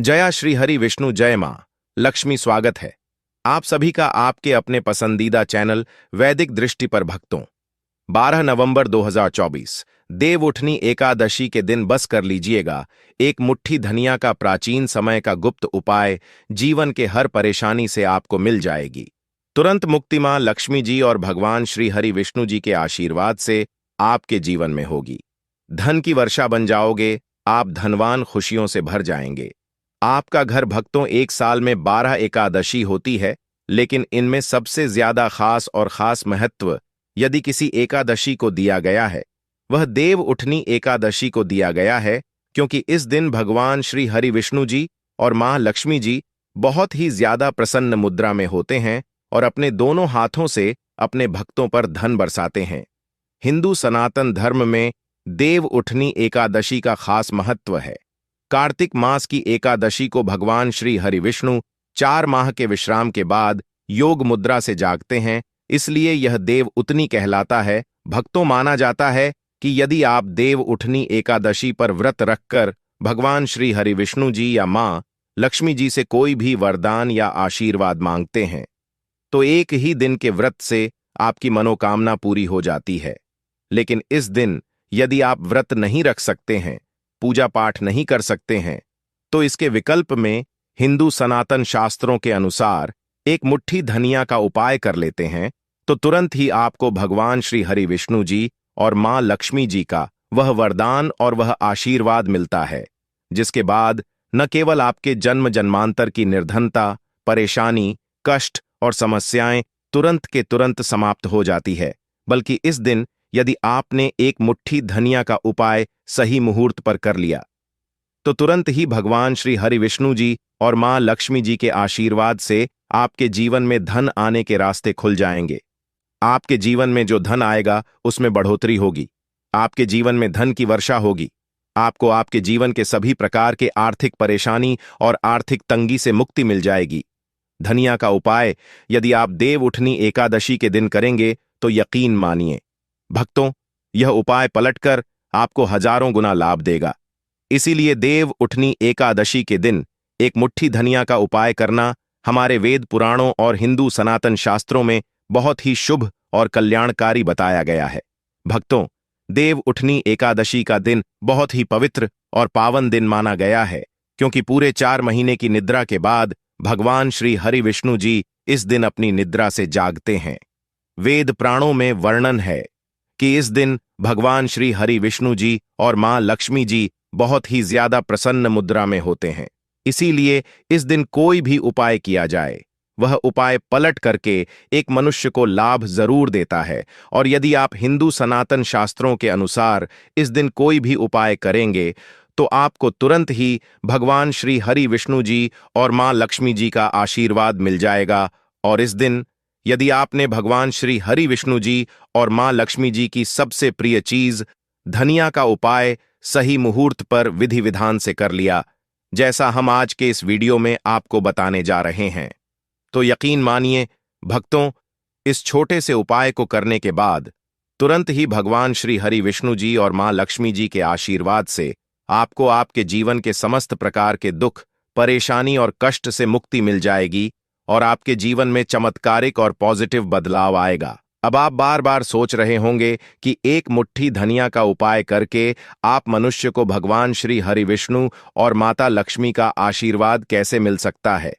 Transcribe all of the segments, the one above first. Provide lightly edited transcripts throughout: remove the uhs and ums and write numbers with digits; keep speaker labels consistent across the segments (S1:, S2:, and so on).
S1: जया श्री हरि विष्णु जय मां लक्ष्मी स्वागत है आप सभी का आपके अपने पसंदीदा चैनल वैदिक दृष्टि पर भक्तों। 12 नवंबर 2024 देव उठनी एकादशी के दिन बस कर लीजिएगा एक मुट्ठी धनिया का प्राचीन समय का गुप्त उपाय, जीवन के हर परेशानी से आपको मिल जाएगी तुरंत मुक्ति। मां लक्ष्मी जी और भगवान श्री हरि विष्णु जी के आशीर्वाद से आपके जीवन में होगी धन की वर्षा बन जाओगे, आप धनवान खुशियों से भर जाएंगे। आपका घर भक्तों एक साल में 12 एकादशी होती है, लेकिन इनमें सबसे ज्यादा खास महत्व यदि किसी एकादशी को दिया गया है वह देव उठनी एकादशी को दिया गया है, क्योंकि इस दिन भगवान श्री हरि विष्णु जी और मां लक्ष्मी जी बहुत ही ज्यादा प्रसन्न मुद्रा में होते हैं और अपने दोनों हाथों से अपने भक्तों पर धन बरसाते हैं। हिंदू सनातन धर्म में देव उठनी एकादशी का खास महत्व है। कार्तिक मास की एकादशी को भगवान श्री हरि विष्णु 4 माह के विश्राम के बाद योग मुद्रा से जागते हैं, इसलिए यह देव उठनी कहलाता है। भक्तों, माना जाता है कि यदि आप देव उठनी एकादशी पर व्रत रखकर भगवान श्री हरि विष्णु जी या मां लक्ष्मी जी से कोई भी वरदान या आशीर्वाद मांगते हैं तो एक ही दिन के व्रत से आपकी मनोकामना पूरी हो जाती है। लेकिन इस दिन यदि आप व्रत नहीं रख सकते हैं, पूजा पाठ नहीं कर सकते हैं, तो इसके विकल्प में हिंदू सनातन शास्त्रों के अनुसार एक मुट्ठी धनिया का उपाय कर लेते हैं तो तुरंत ही आपको भगवान श्री हरि विष्णु जी और मां लक्ष्मी जी का वह वरदान और वह आशीर्वाद मिलता है, जिसके बाद न केवल आपके जन्म जन्मांतर की निर्धनता, परेशानी, कष्ट और समस्याएं तुरंत के तुरंत समाप्त हो जाती है, बल्कि इस दिन यदि आपने एक मुट्ठी धनिया का उपाय सही मुहूर्त पर कर लिया तो तुरंत ही भगवान श्री हरि विष्णु जी और मां लक्ष्मी जी के आशीर्वाद से आपके जीवन में धन आने के रास्ते खुल जाएंगे। आपके जीवन में जो धन आएगा उसमें बढ़ोतरी होगी, आपके जीवन में धन की वर्षा होगी, आपको आपके जीवन के सभी प्रकार के आर्थिक परेशानी और आर्थिक तंगी से मुक्ति मिल जाएगी। धनिया का उपाय यदि आप देव उठनी एकादशी के दिन करेंगे तो यकीन मानिए भक्तों, यह उपाय पलटकर आपको हजारों गुना लाभ देगा। इसीलिए देव उठनी एकादशी के दिन एक मुट्ठी धनिया का उपाय करना हमारे वेद पुराणों और हिंदू सनातन शास्त्रों में बहुत ही शुभ और कल्याणकारी बताया गया है। भक्तों, देव उठनी एकादशी का दिन बहुत ही पवित्र और पावन दिन माना गया है, क्योंकि पूरे 4 महीने की निद्रा के बाद भगवान श्री हरि विष्णु जी इस दिन अपनी निद्रा से जागते हैं। वेद पुराणों में वर्णन है कि इस दिन भगवान श्री हरि विष्णु जी और मां लक्ष्मी जी बहुत ही ज्यादा प्रसन्न मुद्रा में होते हैं। इसीलिए इस दिन कोई भी उपाय किया जाए वह उपाय पलट करके एक मनुष्य को लाभ जरूर देता है। और यदि आप हिंदू सनातन शास्त्रों के अनुसार इस दिन कोई भी उपाय करेंगे तो आपको तुरंत ही भगवान श्री हरि विष्णु जी और मां लक्ष्मी जी का आशीर्वाद मिल जाएगा। और इस दिन यदि आपने भगवान श्री हरि विष्णु जी और मां लक्ष्मी जी की सबसे प्रिय चीज धनिया का उपाय सही मुहूर्त पर विधि विधान से कर लिया, जैसा हम आज के इस वीडियो में आपको बताने जा रहे हैं, तो यकीन मानिए भक्तों, इस छोटे से उपाय को करने के बाद तुरंत ही भगवान श्री हरि विष्णु जी और मां लक्ष्मी जी के आशीर्वाद से आपको आपके जीवन के समस्त प्रकार के दुख, परेशानी और कष्ट से मुक्ति मिल जाएगी और आपके जीवन में चमत्कारिक और पॉजिटिव बदलाव आएगा। अब आप बार बार सोच रहे होंगे कि एक मुट्ठी धनिया का उपाय करके आप मनुष्य को भगवान श्री हरि विष्णु और माता लक्ष्मी का आशीर्वाद कैसे मिल सकता है।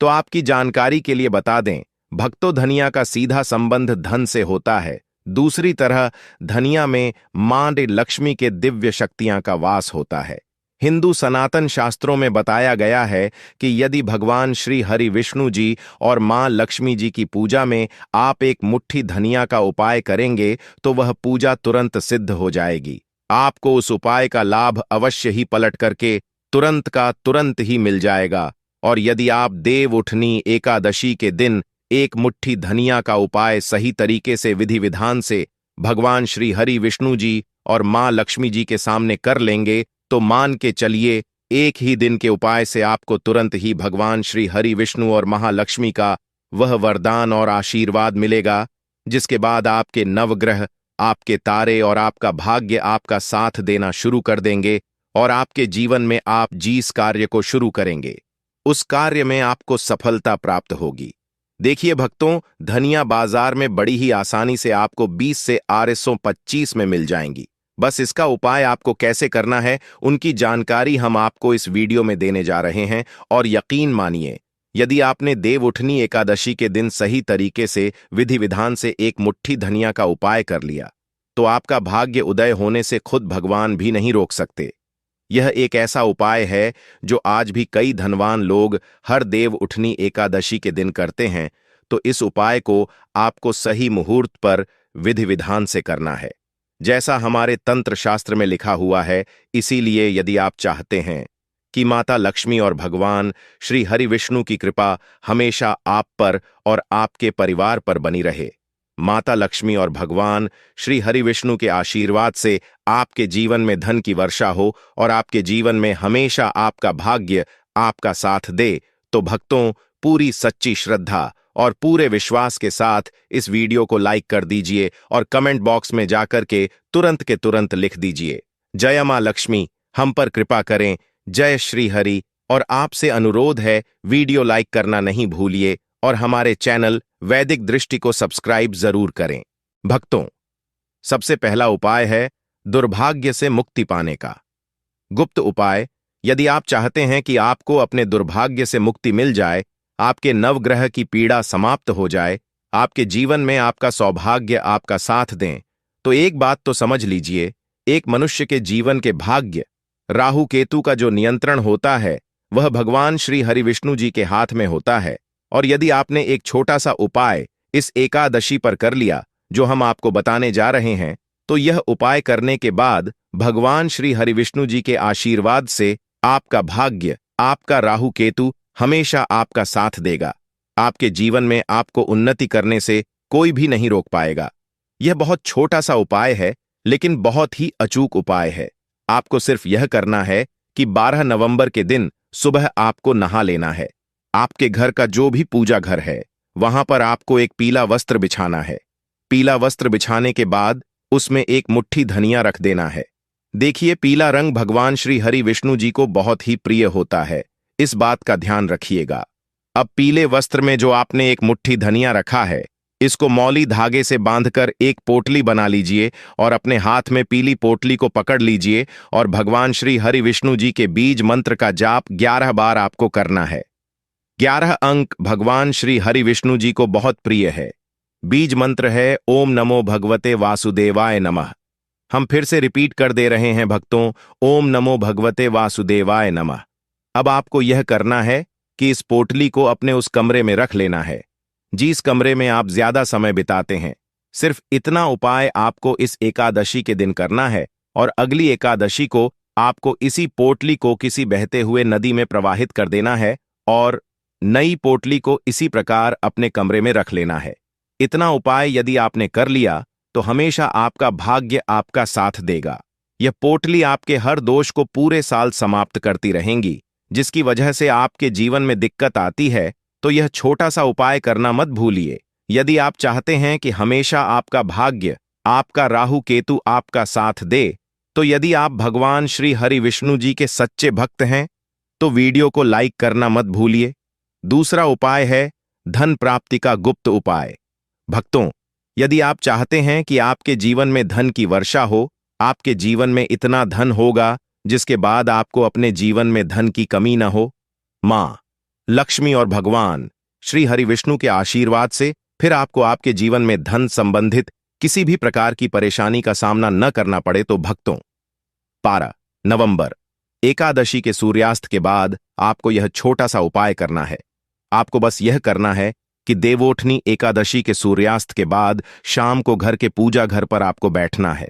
S1: तो आपकी जानकारी के लिए बता दें, भक्तों, धनिया का सीधा संबंध धन से होता है। दूसरी तरह धनिया में मां लक्ष्मी के दिव्य शक्तियां का वास होता है। हिंदू सनातन शास्त्रों में बताया गया है कि यदि भगवान श्री हरि विष्णु जी और मां लक्ष्मी जी की पूजा में आप एक मुट्ठी धनिया का उपाय करेंगे तो वह पूजा तुरंत सिद्ध हो जाएगी। आपको उस उपाय का लाभ अवश्य ही पलट करके तुरंत का तुरंत ही मिल जाएगा। और यदि आप देव उठनी एकादशी के दिन एक मुट्ठी धनिया का उपाय सही तरीके से विधि विधान से भगवान श्री हरि विष्णु जी और मां लक्ष्मी जी के सामने कर लेंगे तो मान के चलिए एक ही दिन के उपाय से आपको तुरंत ही भगवान श्री हरि विष्णु और महालक्ष्मी का वह वरदान और आशीर्वाद मिलेगा, जिसके बाद आपके नवग्रह, आपके तारे और आपका भाग्य आपका साथ देना शुरू कर देंगे और आपके जीवन में आप जिस कार्य को शुरू करेंगे उस कार्य में आपको सफलता प्राप्त होगी। देखिए भक्तों, धनिया बाजार में बड़ी ही आसानी से आपको 20 से 825 में मिल जाएंगी। बस इसका उपाय आपको कैसे करना है उनकी जानकारी हम आपको इस वीडियो में देने जा रहे हैं। और यकीन मानिए, यदि आपने देवउठनी एकादशी के दिन सही तरीके से विधि विधान से एक मुट्ठी धनिया का उपाय कर लिया तो आपका भाग्य उदय होने से खुद भगवान भी नहीं रोक सकते। यह एक ऐसा उपाय है जो आज भी कई धनवान लोग हर देव उठनी एकादशी के दिन करते हैं। तो इस उपाय को आपको सही मुहूर्त पर विधि विधान से करना है, जैसा हमारे तंत्र शास्त्र में लिखा हुआ है। इसीलिए यदि आप चाहते हैं कि माता लक्ष्मी और भगवान श्री हरि विष्णु की कृपा हमेशा आप पर और आपके परिवार पर बनी रहे, माता लक्ष्मी और भगवान श्री हरि विष्णु के आशीर्वाद से आपके जीवन में धन की वर्षा हो और आपके जीवन में हमेशा आपका भाग्य आपका साथ दे, तो भक्तों, पूरी सच्ची श्रद्धा और पूरे विश्वास के साथ इस वीडियो को लाइक कर दीजिए और कमेंट बॉक्स में जाकर के तुरंत के तुरंत लिख दीजिए, जय मां लक्ष्मी, हम पर कृपा करें, जय श्री हरि। और आपसे अनुरोध है, वीडियो लाइक करना नहीं भूलिए और हमारे चैनल वैदिक दृष्टि को सब्सक्राइब जरूर करें। भक्तों, सबसे पहला उपाय है दुर्भाग्य से मुक्ति पाने का गुप्त उपाय। यदि आप चाहते हैं कि आपको अपने दुर्भाग्य से मुक्ति मिल जाए, आपके नवग्रह की पीड़ा समाप्त हो जाए, आपके जीवन में आपका सौभाग्य आपका साथ दें, तो एक बात तो समझ लीजिए, एक मनुष्य के जीवन के भाग्य राहु केतु का जो नियंत्रण होता है वह भगवान श्री हरि विष्णु जी के हाथ में होता है। और यदि आपने एक छोटा सा उपाय इस एकादशी पर कर लिया जो हम आपको बताने जा रहे हैं, तो यह उपाय करने के बाद भगवान श्री हरि विष्णु जी के आशीर्वाद से आपका भाग्य, आपका राहु केतु हमेशा आपका साथ देगा। आपके जीवन में आपको उन्नति करने से कोई भी नहीं रोक पाएगा। यह बहुत छोटा सा उपाय है लेकिन बहुत ही अचूक उपाय है। आपको सिर्फ यह करना है कि 12 नवंबर के दिन सुबह आपको नहा लेना है। आपके घर का जो भी पूजा घर है वहां पर आपको एक पीला वस्त्र बिछाना है। पीला वस्त्र बिछाने के बाद उसमें एक मुट्ठी धनिया रख देना है। देखिए, पीला रंग भगवान श्री हरि विष्णु जी को बहुत ही प्रिय होता है, इस बात का ध्यान रखिएगा। अब पीले वस्त्र में जो आपने एक मुट्ठी धनिया रखा है, इसको मौली धागे से बांधकर एक पोटली बना लीजिए और अपने हाथ में पीली पोटली को पकड़ लीजिए और भगवान श्री हरि विष्णु जी के बीज मंत्र का जाप 11 बार आपको करना है। 11 अंक भगवान श्री हरि विष्णु जी को बहुत प्रिय है। बीज मंत्र है ओम नमो भगवते वासुदेवाय नमः। हम फिर से रिपीट कर दे रहे हैं भक्तों, ओम नमो भगवते वासुदेवाय नमः। अब आपको यह करना है कि इस पोटली को अपने उस कमरे में रख लेना है जिस कमरे में आप ज्यादा समय बिताते हैं। सिर्फ इतना उपाय आपको इस एकादशी के दिन करना है और अगली एकादशी को आपको इसी पोटली को किसी बहते हुए नदी में प्रवाहित कर देना है और नई पोटली को इसी प्रकार अपने कमरे में रख लेना है। इतना उपाय यदि आपने कर लिया तो हमेशा आपका भाग्य आपका साथ देगा। यह पोटली आपके हर दोष को पूरे साल समाप्त करती रहेंगी, जिसकी वजह से आपके जीवन में दिक्कत आती है। तो यह छोटा सा उपाय करना मत भूलिए। यदि आप चाहते हैं कि हमेशा आपका भाग्य, आपका राहु केतु आपका साथ दे, तो यदि आप भगवान श्री हरि विष्णु जी के सच्चे भक्त हैं तो वीडियो को लाइक करना मत भूलिए। दूसरा उपाय है धन प्राप्ति का गुप्त उपाय। भक्तों, यदि आप चाहते हैं कि आपके जीवन में धन की वर्षा हो, आपके जीवन में इतना धन होगा जिसके बाद आपको अपने जीवन में धन की कमी न हो, मां लक्ष्मी और भगवान श्री हरि विष्णु के आशीर्वाद से फिर आपको आपके जीवन में धन संबंधित किसी भी प्रकार की परेशानी का सामना न करना पड़े, तो भक्तों, 12 नवंबर एकादशी के सूर्यास्त के बाद आपको यह छोटा सा उपाय करना है। आपको बस यह करना है कि देवोठनी एकादशी के सूर्यास्त के बाद शाम को घर के पूजा घर पर आपको बैठना है।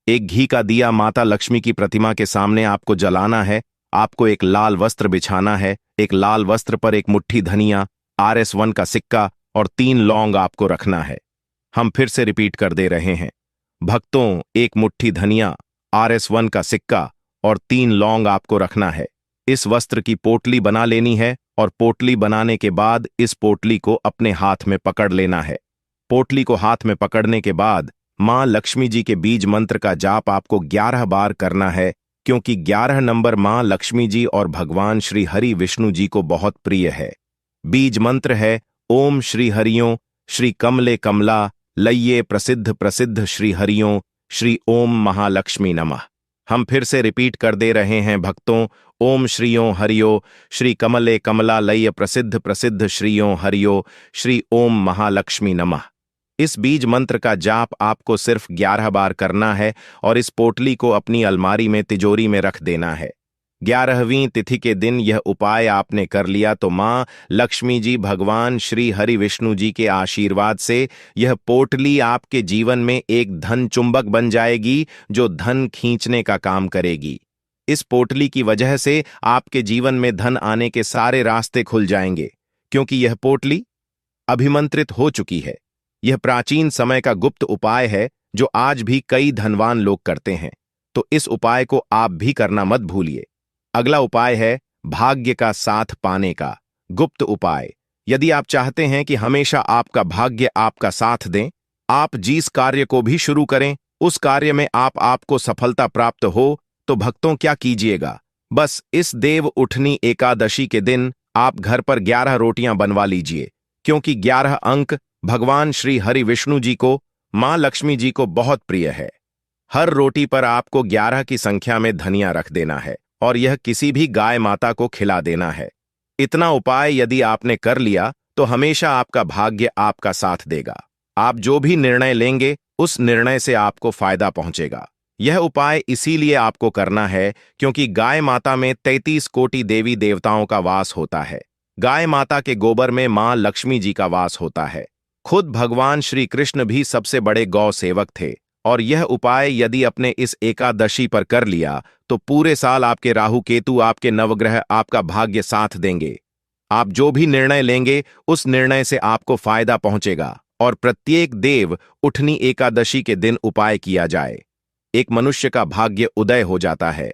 S1: एक घी का दिया माता लक्ष्मी की प्रतिमा के सामने आपको जलाना है। आपको एक लाल वस्त्र बिछाना है। एक लाल वस्त्र पर एक मुट्ठी धनिया, RS1 का सिक्का और 3 लौंग आपको रखना है। हम फिर से रिपीट कर दे रहे हैं भक्तों, एक मुट्ठी धनिया, RS1 का सिक्का और 3 लौंग आपको रखना है। इस वस्त्र की पोटली बना लेनी है और पोटली बनाने के बाद इस पोटली को अपने हाथ में पकड़ लेना है। पोटली को हाथ में पकड़ने के बाद मां लक्ष्मी जी के बीज मंत्र का जाप आपको 11 बार करना है, क्योंकि 11 नंबर मां लक्ष्मी जी और भगवान श्री हरि विष्णु जी को बहुत प्रिय है। बीज मंत्र है ओम श्री हरियों श्री कमले कमला लइये प्रसिद्ध प्रसिद्ध श्री हरियों श्री ओम महालक्ष्मी नमः। हम फिर से रिपीट कर दे रहे हैं भक्तों, ओम श्रीयों हरियो श्री कमले कमला लय प्रसिद्ध प्रसिद्ध श्रीयों हरियो श्री ओम महालक्ष्मी नमः। इस बीज मंत्र का जाप आपको सिर्फ 11 बार करना है और इस पोटली को अपनी अलमारी में तिजोरी में रख देना है। 11वीं तिथि के दिन यह उपाय आपने कर लिया तो मां लक्ष्मी जी भगवान श्री हरि विष्णु जी के आशीर्वाद से यह पोटली आपके जीवन में एक धन चुंबक बन जाएगी जो धन खींचने का काम करेगी। इस पोटली की वजह से आपके जीवन में धन आने के सारे रास्ते खुल जाएंगे, क्योंकि यह पोटली अभिमंत्रित हो चुकी है। यह प्राचीन समय का गुप्त उपाय है जो आज भी कई धनवान लोग करते हैं, तो इस उपाय को आप भी करना मत भूलिए। अगला उपाय है भाग्य का साथ पाने का गुप्त उपाय। यदि आप चाहते हैं कि हमेशा आपका भाग्य आपका साथ दें, आप जिस कार्य को भी शुरू करें उस कार्य में आपको सफलता प्राप्त हो, तो भक्तों क्या कीजिएगा, बस इस देव उठनी एकादशी के दिन आप घर पर 11 रोटियां बनवा लीजिए, क्योंकि 11 अंक भगवान श्री हरि विष्णु जी को, मां लक्ष्मी जी को बहुत प्रिय है। हर रोटी पर आपको 11 की संख्या में धनिया रख देना है और यह किसी भी गाय माता को खिला देना है। इतना उपाय यदि आपने कर लिया तो हमेशा आपका भाग्य आपका साथ देगा। आप जो भी निर्णय लेंगे उस निर्णय से आपको फायदा पहुंचेगा। यह उपाय इसीलिए आपको करना है क्योंकि गाय माता में 33 कोटि देवी देवताओं का वास होता है। गाय माता के गोबर में मां लक्ष्मी जी का वास होता है। खुद भगवान श्री कृष्ण भी सबसे बड़े गौ सेवक थे और यह उपाय यदि अपने इस एकादशी पर कर लिया तो पूरे साल आपके राहु केतु, आपके नवग्रह आपका भाग्य साथ देंगे। आप जो भी निर्णय लेंगे उस निर्णय से आपको फायदा पहुंचेगा और प्रत्येक देव उठनी एकादशी के दिन उपाय किया जाए, एक मनुष्य का भाग्य उदय हो जाता है।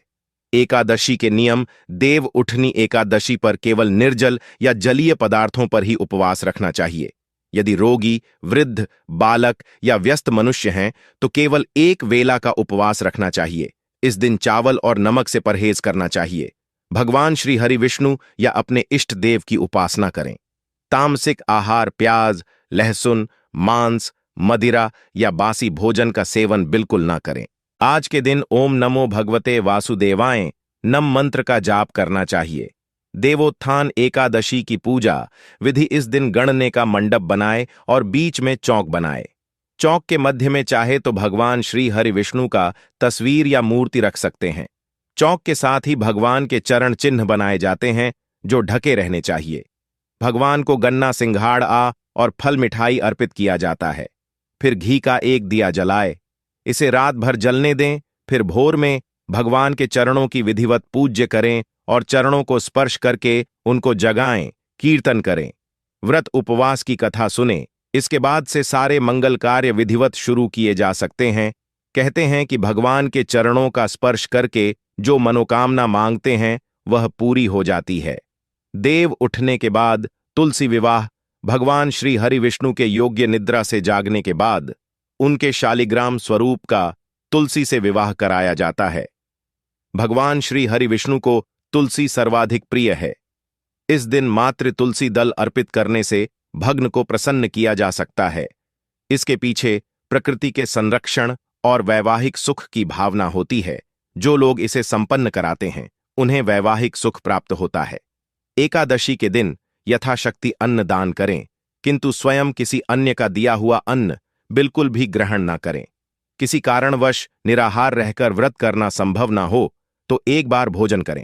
S1: एकादशी के नियम: देव उठनी एकादशी पर केवल निर्जल या जलीय पदार्थों पर ही उपवास रखना चाहिए। यदि रोगी, वृद्ध, बालक या व्यस्त मनुष्य हैं तो केवल एक वेला का उपवास रखना चाहिए। इस दिन चावल और नमक से परहेज करना चाहिए। भगवान श्री हरि विष्णु या अपने इष्ट देव की उपासना करें। तामसिक आहार, प्याज, लहसुन, मांस, मदिरा या बासी भोजन का सेवन बिल्कुल ना करें। आज के दिन ओम नमो भगवते वासुदेवाय नम मंत्र का जाप करना चाहिए। देवोत्थान एकादशी की पूजा विधि: इस दिन गणने का मंडप बनाए और बीच में चौक बनाए। चौक के मध्य में चाहे तो भगवान श्री हरि विष्णु का तस्वीर या मूर्ति रख सकते हैं। चौक के साथ ही भगवान के चरण चिन्ह बनाए जाते हैं जो ढके रहने चाहिए। भगवान को गन्ना, सिंघाड़ा और फल मिठाई अर्पित किया जाता है। फिर घी का एक दिया जलाए, इसे रात भर जलने दें। फिर भोर में भगवान के चरणों की विधिवत पूज्य करें और चरणों को स्पर्श करके उनको जगाएं, कीर्तन करें, व्रत उपवास की कथा सुनें। इसके बाद से सारे मंगल कार्य विधिवत शुरू किए जा सकते हैं। कहते हैं कि भगवान के चरणों का स्पर्श करके जो मनोकामना मांगते हैं वह पूरी हो जाती है। देव उठने के बाद तुलसी विवाह: भगवान श्री हरि विष्णु के योग्य निद्रा से जागने के बाद उनके शालिग्राम स्वरूप का तुलसी से विवाह कराया जाता है। भगवान श्री हरि विष्णु को तुलसी सर्वाधिक प्रिय है। इस दिन मात्र तुलसी दल अर्पित करने से भग्न को प्रसन्न किया जा सकता है। इसके पीछे प्रकृति के संरक्षण और वैवाहिक सुख की भावना होती है। जो लोग इसे संपन्न कराते हैं उन्हें वैवाहिक सुख प्राप्त होता है। एकादशी के दिन यथाशक्ति अन्न दान करें, किंतु स्वयं किसी अन्य का दिया हुआ अन्न बिल्कुल भी ग्रहण न करें। किसी कारणवश निराहार रहकर व्रत करना संभव ना हो तो एक बार भोजन करें।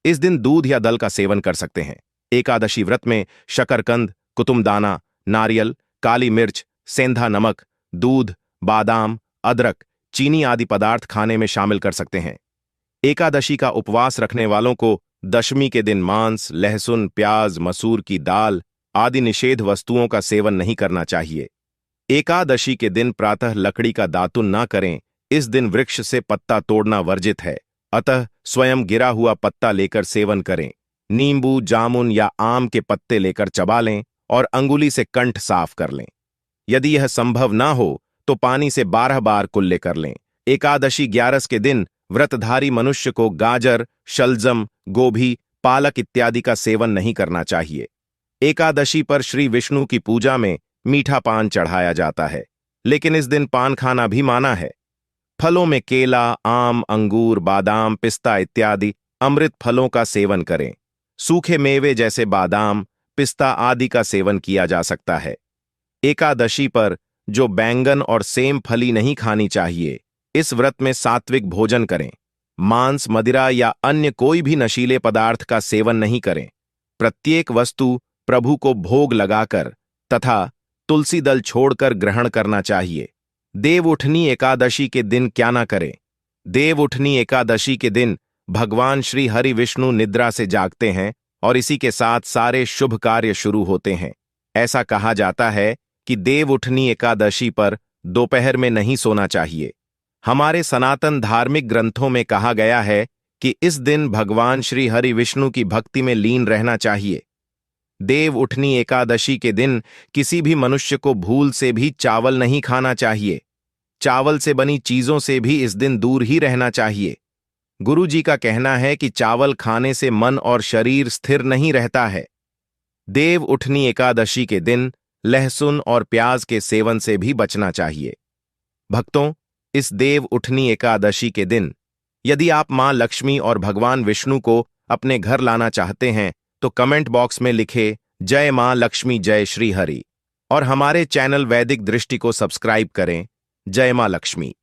S1: इस दिन दूध या दल का सेवन कर सकते हैं। एकादशी व्रत में शकरकंद, कुतुमदाना, नारियल, काली मिर्च, सेंधा नमक, दूध, बादाम, अदरक, चीनी आदि पदार्थ खाने में शामिल कर सकते हैं। एकादशी का उपवास रखने वालों को दशमी के दिन मांस, लहसुन, प्याज, मसूर की दाल आदि निषेध वस्तुओं का सेवन नहीं करना चाहिए। एकादशी के दिन प्रातः लकड़ी का दातुन ना करें। इस दिन वृक्ष से पत्ता तोड़ना वर्जित है, अतः स्वयं गिरा हुआ पत्ता लेकर सेवन करें। नींबू, जामुन या आम के पत्ते लेकर चबा लें और अंगुली से कंठ साफ कर लें। यदि यह संभव ना हो तो पानी से 12 बार कुल्ले कर लें। एकादशी 11 के दिन व्रतधारी मनुष्य को गाजर, शलजम, गोभी, पालक इत्यादि का सेवन नहीं करना चाहिए। एकादशी पर श्री विष्णु की पूजा में मीठा पान चढ़ाया जाता है, लेकिन इस दिन पान खाना भी माना है। फलों में केला, आम, अंगूर, बादाम, पिस्ता इत्यादि अमृत फलों का सेवन करें। सूखे मेवे जैसे बादाम, पिस्ता आदि का सेवन किया जा सकता है। एकादशी पर जो बैंगन और सेम फली नहीं खानी चाहिए, इस व्रत में सात्विक भोजन करें। मांस, मदिरा या अन्य कोई भी नशीले पदार्थ का सेवन नहीं करें। प्रत्येक वस्तु प्रभु को भोग लगाकर तथा तुलसी दल छोड़कर ग्रहण करना चाहिए। देवउठनी एकादशी के दिन क्या ना करें? देवउठनी एकादशी के दिन भगवान श्री हरि विष्णु निद्रा से जागते हैं और इसी के साथ सारे शुभ कार्य शुरू होते हैं। ऐसा कहा जाता है कि देवउठनी एकादशी पर दोपहर में नहीं सोना चाहिए। हमारे सनातन धार्मिक ग्रंथों में कहा गया है कि इस दिन भगवान श्री हरि विष्णु की भक्ति में लीन रहना चाहिए। देवउठनी एकादशी के दिन किसी भी मनुष्य को भूल से भी चावल नहीं खाना चाहिए। चावल से बनी चीजों से भी इस दिन दूर ही रहना चाहिए। गुरु जी का कहना है कि चावल खाने से मन और शरीर स्थिर नहीं रहता है। देवउठनी एकादशी के दिन लहसुन और प्याज के सेवन से भी बचना चाहिए। भक्तों, इस देवउठनी एकादशी के दिन यदि आप मां लक्ष्मी और भगवान विष्णु को अपने घर लाना चाहते हैं तो कमेंट बॉक्स में लिखे जय मां लक्ष्मी, जय श्री हरि, और हमारे चैनल वैदिक दृष्टि को सब्सक्राइब करें। जय मां लक्ष्मी।